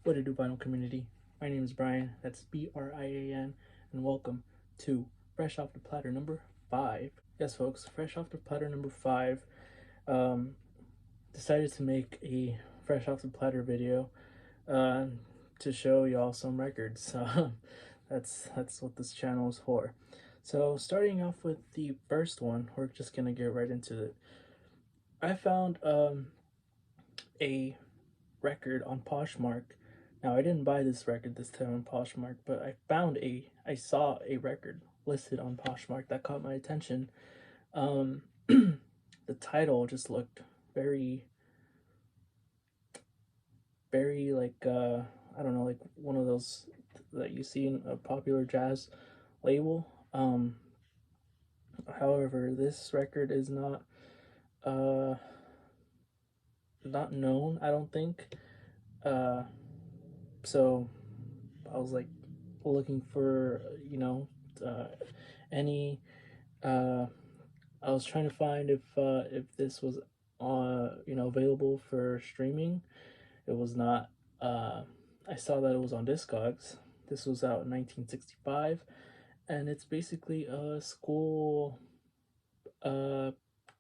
What to do, vinyl community? My name is Brian. That's Brian, and welcome to Fresh Off the Platter number 5. Yes, folks, Fresh Off the Platter number 5. Um, Decided to make a Fresh Off the Platter video uh, to show y'all some records. That's what this channel is for. So, starting off with the first one, we're just gonna get right into it. I found a record on Poshmark. Now I didn't buy this record this time on Poshmark, but I saw a record listed on Poshmark that caught my attention. The title just looked very, very like I don't know, like one of those that you see in a popular jazz label. However, this record is uh not known, I don't think. Uh, so I was like looking for uh, any. I was trying to find if this was available for streaming. It was not. I saw that it was on Discogs. This was out in 1965, and it's basically a school uh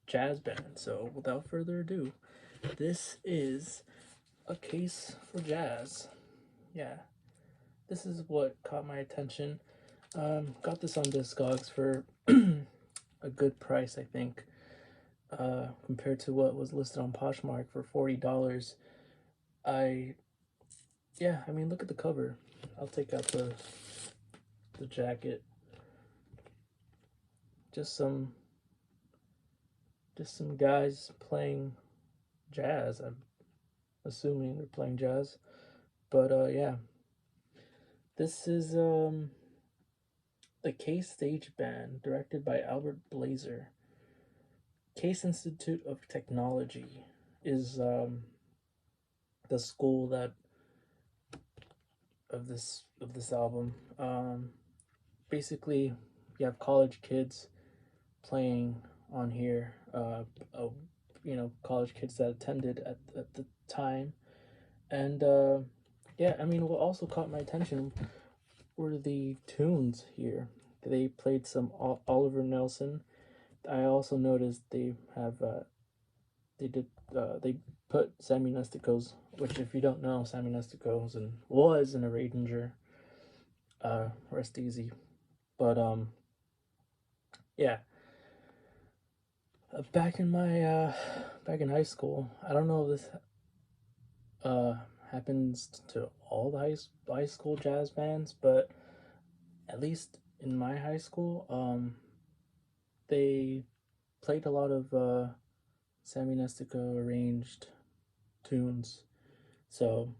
jazz band. So without further ado, this is A Case for Jazz. Yeah, this is what caught my attention. Got this on Discogs for a good price, I think, compared to what was listed on Poshmark for $40. I Yeah, I mean, look at the cover. I'll take out the jacket. Just some just some guys playing jazz. I'm assuming they're playing jazz, but yeah, this is the Case Stage Band, directed by Albert Blazer. Case Institute of Technology is the school that of this album. Basically, you have college kids playing on here. College kids that attended at the time, and yeah, I mean, what also caught my attention were the tunes here. They played some Oliver Nelson. I also noticed they put Sammy Nestico's, which, if you don't know, Sammy Nestico's and was an arranger. Rest easy. But yeah. Back in high school, I don't know if this uh happens to all the high school jazz bands, but at least in my high school, they played a lot of Sammy Nestico arranged tunes. So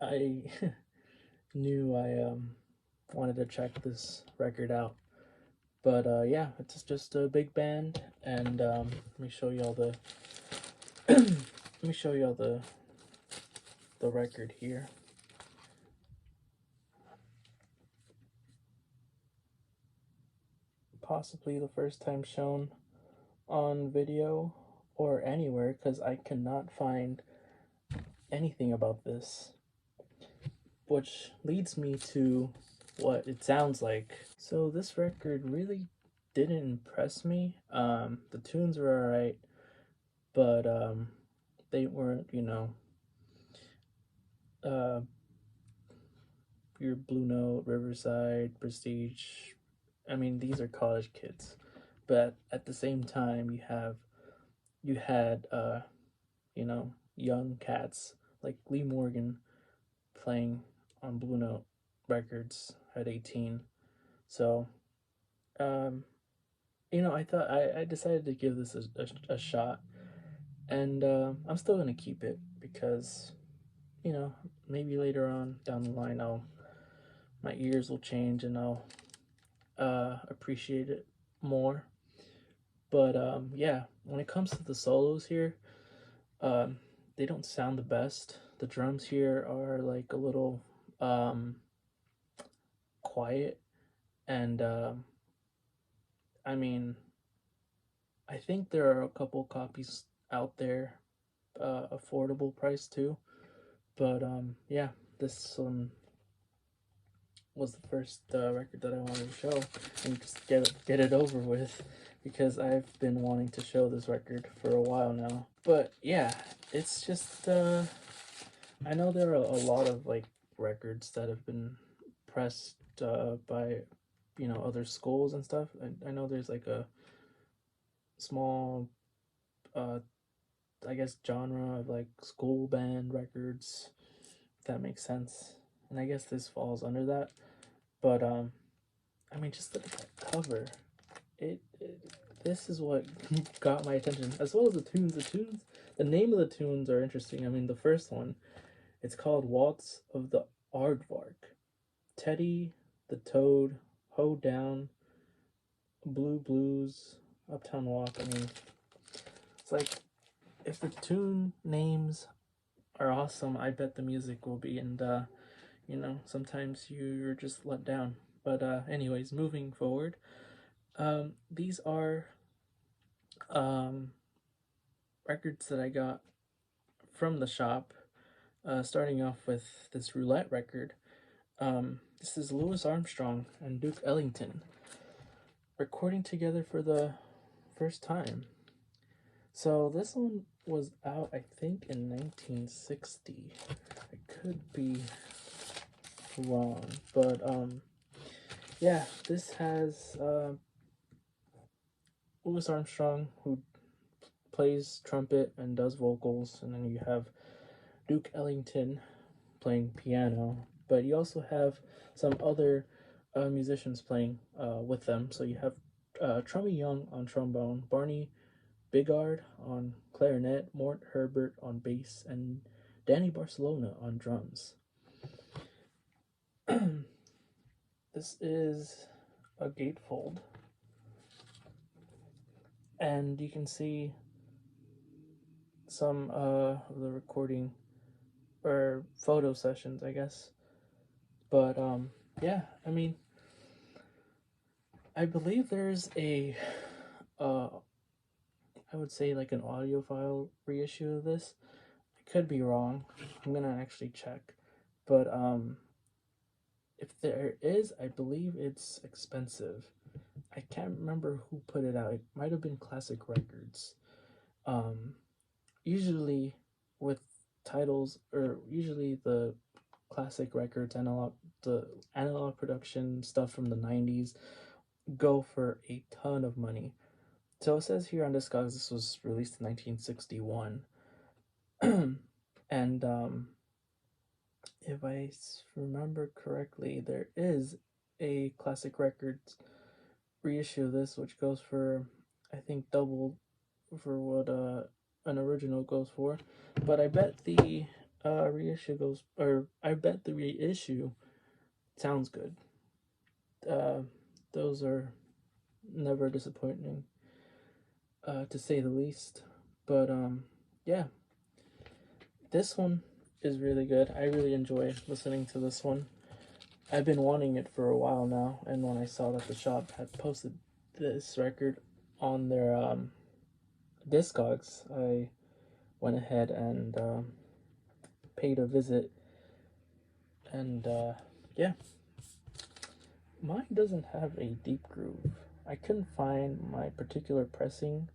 I knew I wanted to check this record out. But yeah, it's just a big band, and let me show y'all the let me show y'all the record here. Possibly the first time shown on video or anywhere, because I cannot find anything about this, which leads me to what it sounds like. So this record really didn't impress me. The tunes were alright, but they weren't, uh, your Blue Note, Riverside, Prestige. I mean, these are college kids, but at the same time, you had young cats like Lee Morgan playing on Blue Note records at 18. So, um, I decided to give this a shot, and I'm still gonna keep it because maybe later on down the line my ears will change and I'll appreciate it more. But yeah, when it comes to the solos here, um, they don't sound the best. The drums here are like a little quiet, and I mean, I think there are a couple copies out there, affordable price too. But yeah, this one was the first record that I wanted to show and just get it over with, because I've been wanting to show this record for a while now. But yeah, it's just I know there are a lot of like records that have been pressed by other schools and stuff. I know there's like a small uh I guess genre of like school band records, if that makes sense. And I guess this falls under that. But I mean, just look at that cover. It this is what got my attention, as well as the tunes. The name of the tunes are interesting. I mean, the first one, it's called Waltz of the Aardvark. Teddy, the Toad, Ho Down, Blue Blues, Uptown Walk. I mean, it's like, if the tune names are awesome, I bet the music will be. And sometimes you're just let down. But anyways, moving forward, these are um, records that I got from the shop. Starting off with this roulette record. This is Louis Armstrong and Duke Ellington recording together for the first time. So this one was out, I think, in 1960. I could be wrong, but yeah, this has Louis Armstrong, who plays trumpet and does vocals, and then you have Duke Ellington playing piano, but you also have some other musicians playing with them. So you have Trummy Young on trombone, Barney Bigard on clarinet, Mort Herbert on bass, and Danny Barcelona on drums. This is a gatefold, and you can see some of the recording or photo sessions, I guess. But yeah, I mean, I believe there's a I would say like an audiophile reissue of this. I could be wrong. I'm gonna actually check. But if there is, I believe it's expensive. I can't remember who put it out. It might have been Classic Records. Usually with titles, or usually the Classic Records the analog production stuff from the 90s go for a ton of money. So it says here on Discogs this was released in 1961. And if I remember correctly, there is a Classic Records reissue of this, which goes for, I think, double for what an original goes for. But I bet the reissue goes, or I bet the reissue sounds good. Those are never disappointing, to say the least. But yeah, this one is really good. I really enjoy listening to this one. I've been wanting it for a while now, and when I saw that the shop had posted this record on their Discogs, I went ahead and paid a visit. And yeah, mine doesn't have a deep groove. I couldn't find my particular pressing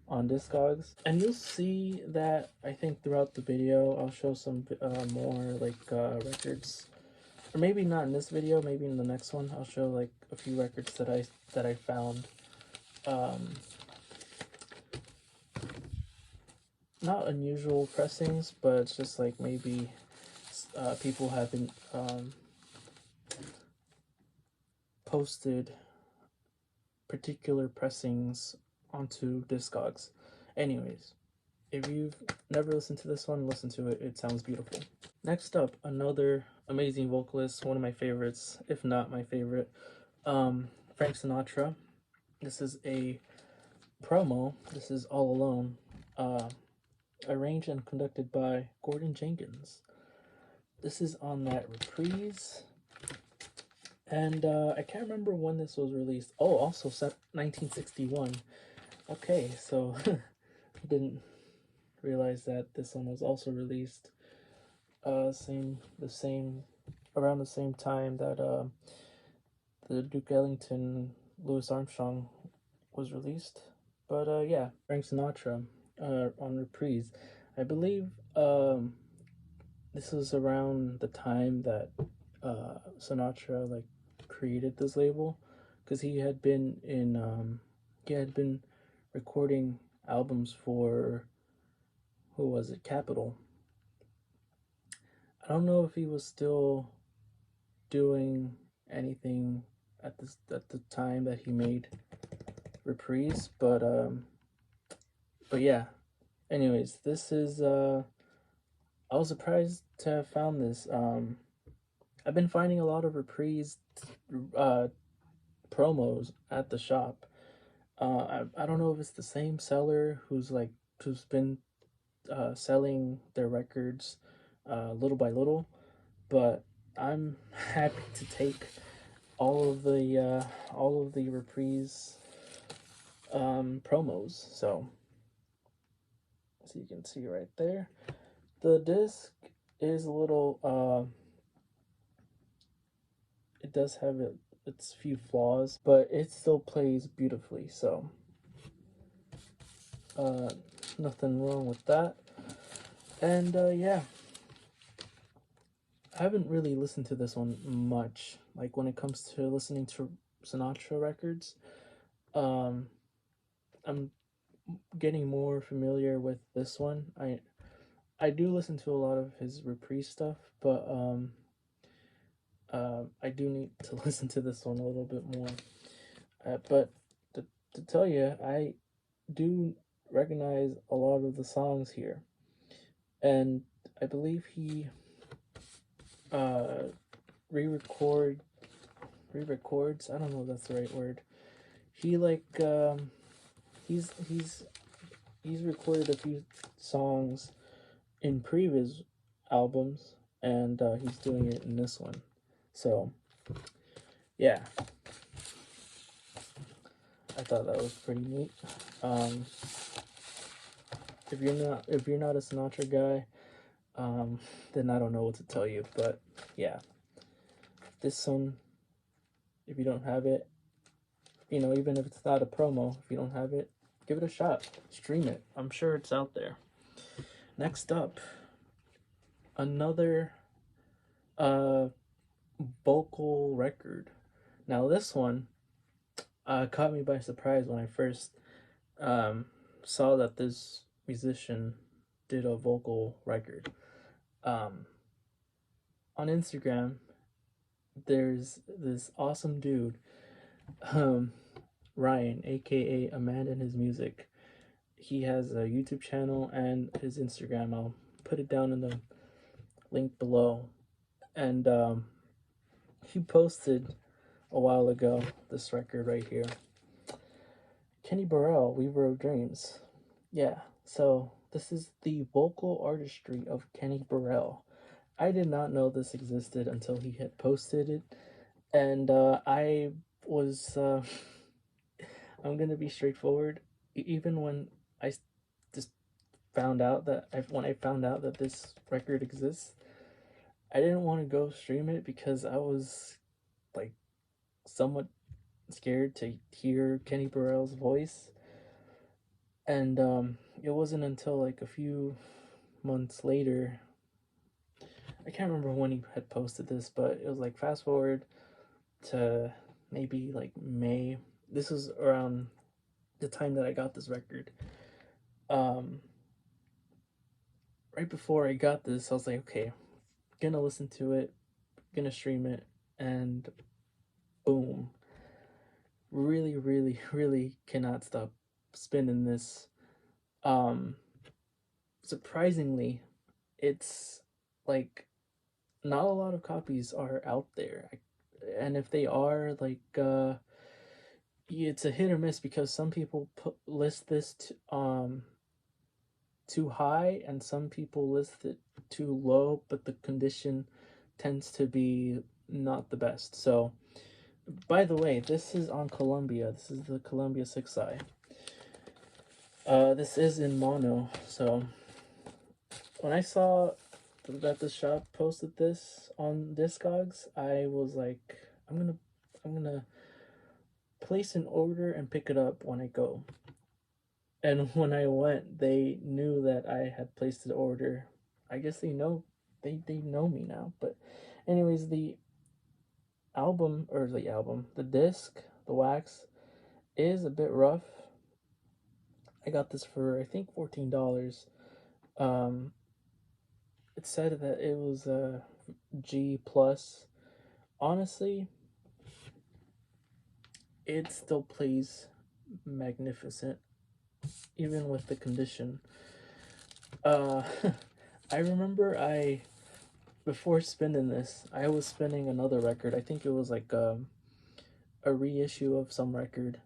on Discogs, and you'll see that, I think, throughout the video. I'll show some more like records, or maybe not in this video, maybe in the next one. I'll show like a few records that I found. Not unusual pressings, but it's just like maybe people have been posted particular pressings onto Discogs. Anyways, if you've never listened to this one, listen to it. It sounds beautiful. Next up, another amazing vocalist, one of my favorites, if not my favorite, Frank Sinatra. This is a promo. This is All Alone, arranged and conducted by Gordon Jenkins. This is on that reprise, and I can't remember when this was released. Oh, also 1961. Okay, so I didn't realize that this one was also released same around the same time that the Duke Ellington Louis Armstrong was released. But yeah, Frank Sinatra on Reprise. I believe this was around the time that Sinatra like created this label, because he had been recording albums for, who was it, Capitol. I don't know if he was still doing anything at the time that he made Reprise, but yeah. Anyways, this is I was surprised to have found this. I've been finding a lot of Reprise uh promos at the shop. I don't know if it's the same seller who's been selling their records little by little, but I'm happy to take all of the Reprise promos. So you can see right there, the disc is a little it does have its few flaws, but it still plays beautifully. So uh, nothing wrong with that. And yeah, I haven't really listened to this one much. Like when it comes to listening to Sinatra records, um, I'm getting more familiar with this one. I do listen to a lot of his Reprise stuff, but I do need to listen to this one a little bit more. But to tell you, I do recognize a lot of the songs here, and I believe he uh, re-record re-records. I don't know if that's the right word. He like he's he's he's recorded a few songs in previous albums, and he's doing it in this one. So yeah, I thought that was pretty neat. Um, if you're not a Sinatra guy, then I don't know what to tell you. But yeah, this one, if you don't have it, you know, even if it's not a promo, if you don't have it, give it a shot. Stream it. I'm sure it's out there. Next up, another uh vocal record. Now this one caught me by surprise when I first um saw that this musician did a vocal record. Um on Instagram, there's this awesome dude, um Ryan, aka A Man and His Music. He has a YouTube channel and his Instagram. I'll put it down in the link below. And he posted a while ago this record right here, Kenny Burrell, Weaver of Dreams. Yeah, so this is the vocal artistry of Kenny Burrell. I did not know this existed until he had posted it, and I was I'm gonna be straightforward. Even when I just when I found out that this record exists, I didn't want to go stream it because I was like somewhat scared to hear Kenny Burrell's voice. And it wasn't until like a few months later, I can't remember when he had posted this, but it was like fast forward to maybe like May. This was around the time that I got this record. Um, right before I got this, I was like, okay, gonna listen to it, gonna stream it, and boom. Really, really, really cannot stop spinning this. Um, surprisingly, it's like not a lot of copies are out there. And if they are, like, it's a hit or miss because some people list this too high and some people list it too low, but the condition tends to be not the best. So, by the way, this is on Columbia. This is the Columbia 6i. This is in mono. So when I saw that the shop posted this on Discogs, I was like, I'm gonna place an order and pick it up when I go. And when I went, they knew that I had placed the order. I guess they know me now. But anyways, the disc, the wax is a bit rough. I got this for I think $14. Um, it said that it was a G plus. Honestly, it still plays magnificent, even with the condition. Uh, I remember before spinning this, I was spinning another record. I think it was like a reissue of some record.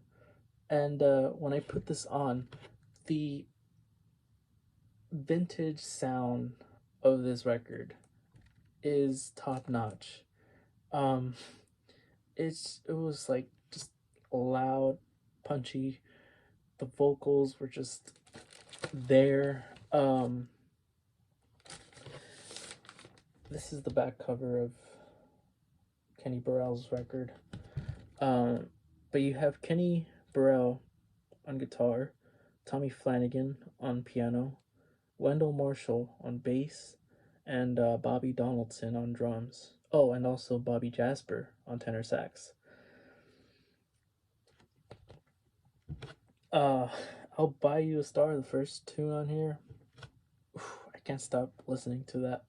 And when I put this on, the vintage sound of this record is top notch. Um, it was like just loud, punchy. The vocals were just there. This is the back cover of Kenny Burrell's record. Um, but you have Kenny Burrell on guitar, Tommy Flanagan on piano, Wendell Marshall on bass, and Bobby Donaldson on drums. Oh, and also Bobby Jasper on tenor sax. Uh, I'll Buy You a Star, the first tune on here. I can't stop listening to that.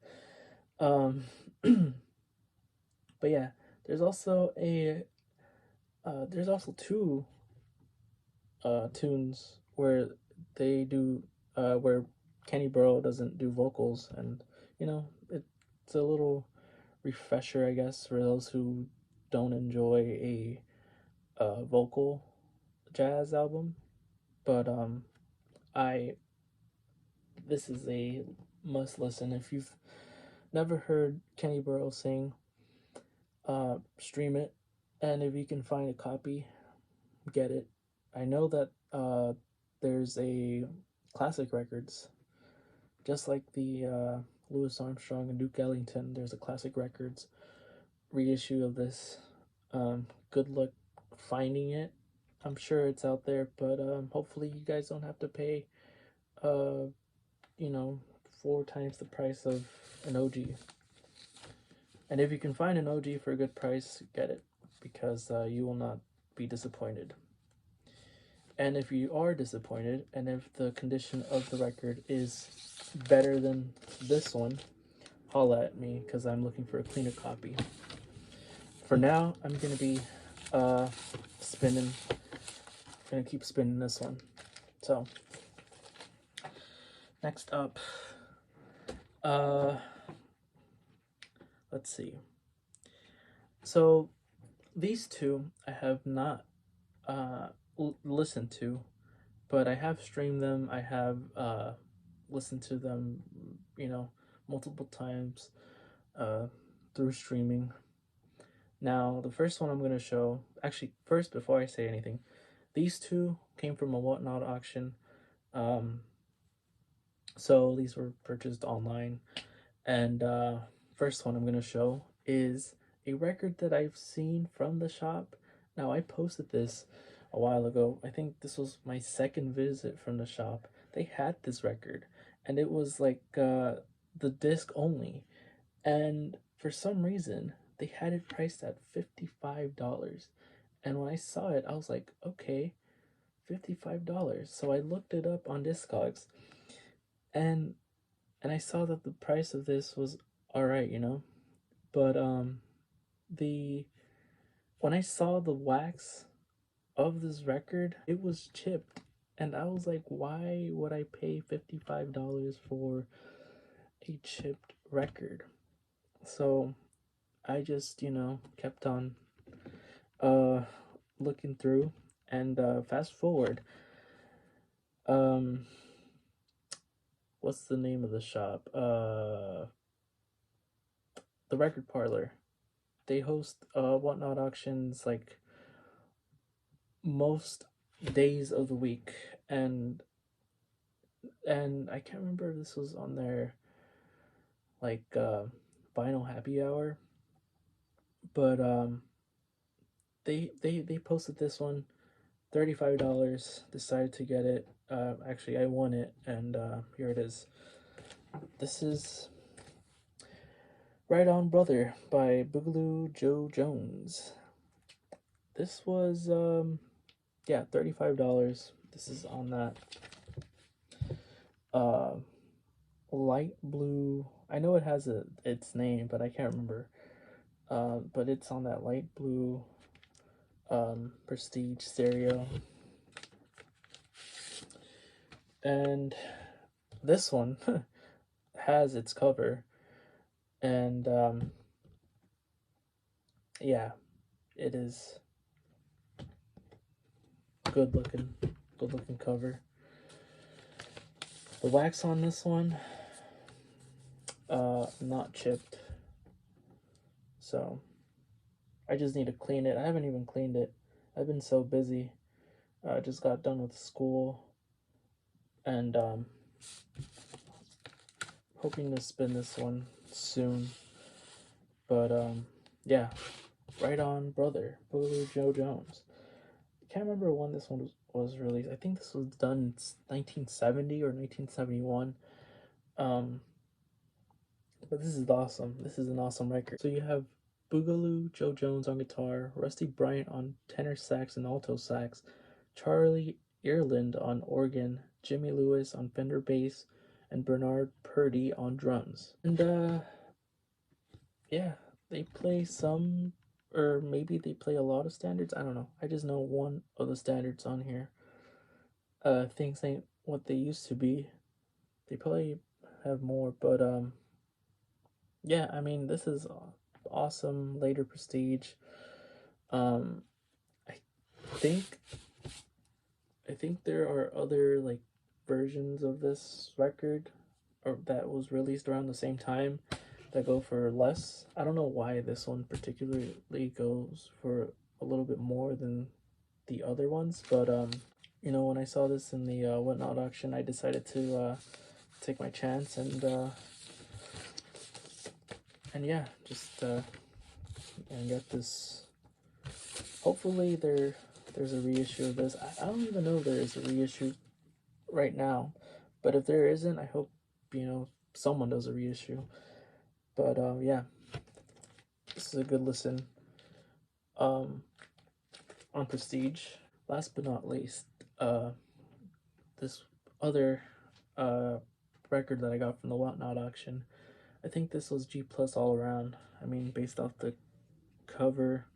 Um, but yeah, there's also two tunes where they do where Kenny Burrow doesn't do vocals, and it's a little refresher, I guess, for those who don't enjoy a vocal jazz album. But I this is a must listen if you've never heard Kenny Burrow sing. Stream it, and if you can find a copy, get it. I know that there's a classic records, just like the Louis Armstrong and Duke Ellington. There's a classic records reissue of this. Good luck finding it. I'm sure it's out there, but hopefully you guys don't have to pay, uh, you know, 4 times the price of an OG. And if you can find an OG for a good price, get it, because you will not be disappointed. And if you are disappointed, and if the condition of the record is better than this one, holla at me, because I'm looking for a cleaner copy. For now, I'm going to be spinning. I'm going to keep spinning this one. So, next up, let's see. So, these two I have not listened to, but I have streamed them. I have listened to them, multiple times through streaming. Now, the first one I'm going to show, actually, first, before I say anything, these two came from a Whatnot auction. So these were purchased online. And first one I'm going to show is a record that I've seen from the shop. Now, I posted this a while ago. I think this was my second visit from the shop. They had this record, and it was like the disc only. And for some reason, they had it priced at $55. And when I saw it, I was like, okay, $55. So I looked it up on Discogs, and I saw that the price of this was all right, But the when I saw the wax of this record, it was chipped, and I was like, why would I pay $55 for a chipped record? So I just, kept on looking through, and fast forward. Um what's the name of the shop? The Record Parlor. They host Whatnot auctions like most days of the week, and I can't remember if this was on their like vinyl happy hour, but they posted this one, $35. Decided to get it. Actually, I won it, and here it is. This is Right On Brother by Boogaloo Joe Jones. This was yeah, $35. This is on that uh light blue. I know it has its name, but I can't remember. But it's on that light blue prestige stereo. And this one has its cover, and yeah, it is good looking, good looking cover. The wax on this one, not chipped, so I just need to clean it. I haven't even cleaned it. I've been so busy. I just got done with school, and hoping to spin this one soon. But yeah, Right On Brother, Boogaloo Joe Jones. I can't remember when this one was released. I think this was done in 1970 or 1971. Um, but this is awesome. This is an awesome record. So you have Boogaloo Joe Jones on guitar, Rusty Bryant on tenor sax and alto sax, Charlie Earland on organ, Jimmy Lewis on Fender bass, and Bernard Purdy on drums. And yeah, they play some, or maybe they play a lot of standards. I don't know. I just know one of the standards on here. Things ain't what they used to be. They probably have more, but yeah. I mean, this is awesome. Later prestige. Um, I think I think there are other like versions of this record, or that was released around the same time, that go for less. I don't know why this one particularly goes for a little bit more than the other ones, but you know, when I saw this in the Whatnot auction, I decided to take my chance and yeah, just and get this. Hopefully there's a reissue of this. I don't even know if there is a reissue right now, but if there isn't, I hope, you know, someone does a reissue. But yeah, this is a good listen. On prestige. Last but not least, this other uh record that I got from the Whatnot auction. I think this was G plus all around. I mean, based off the cover,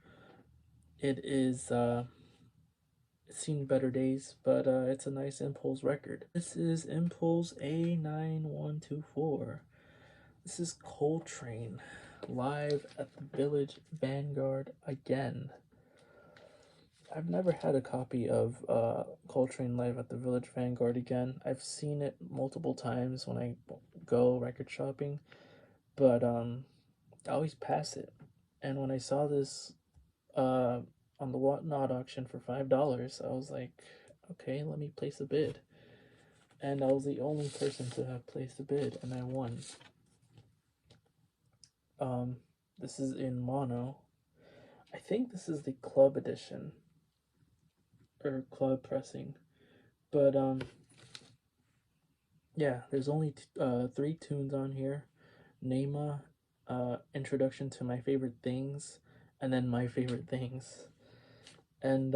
it is it's seen better days, but it's a nice Impulse record. This is Impulse A9124. This is Coltrane live at the Village Vanguard again. I've never had a copy of Coltrane live at the Village Vanguard again. I've seen it multiple times when I go record shopping, but I always pass it. And when I saw this on the Whatnot auction for $5, I was like, okay, let me place a bid. And I was the only person to have placed a bid, and I won. This is in mono. I think this is the club edition or club pressing, but yeah, there's only 3 tunes on here: Nema, Introduction to My Favorite Things, and then My Favorite Things. And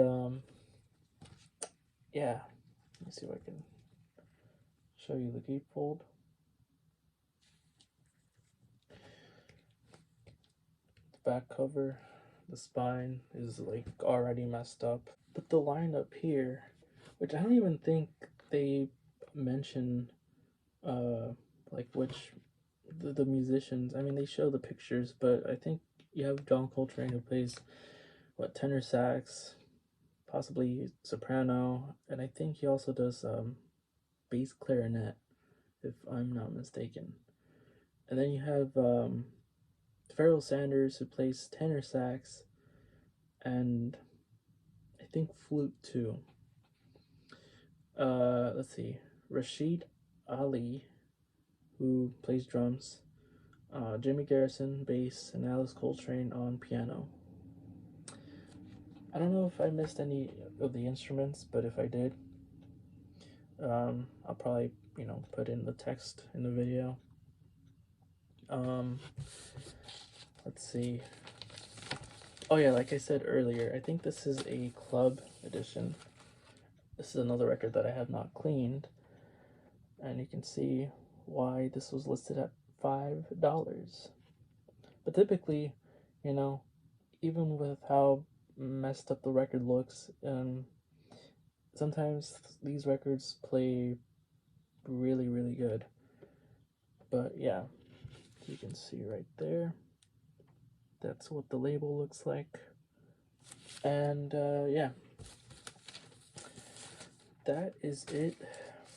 yeah, let me see if I can show you the gatefold. The back cover, the spine is like already messed up. But the lineup here, which I don't even think they mention like which the musicians. I mean, they show the pictures, but I think you have John Coltrane, who plays what, tenor sax, possibly soprano, and I think he also does bass clarinet, if I'm not mistaken. And then you have Pharoah Sanders, who plays tenor sax, and I think flute too. Let's see, Rashid Ali, who plays drums, Jimmy Garrison bass, and Alice Coltrane on piano. I don't know if I missed any of the instruments, but if I did, I'll probably, put in the text in the video. Let's see. Oh yeah, like I said earlier, I think this is a club edition. This is another record that I have not cleaned, and you can see why this was listed at $5. But typically, even with how messed up the record looks, sometimes these records play really, really good. But yeah, you can see right there, that's what the label looks like. And yeah, that is it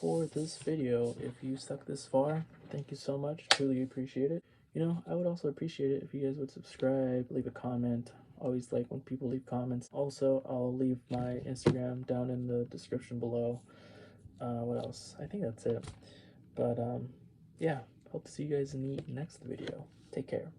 for this video. If you stuck this far, thank you so much, truly appreciate it. I would also appreciate it if you guys would subscribe, leave a comment. Always like when people leave comments. Also, I'll leave my Instagram down in the description below. What else? I think that's it. But yeah, hope to see you guys in the next video. Take care.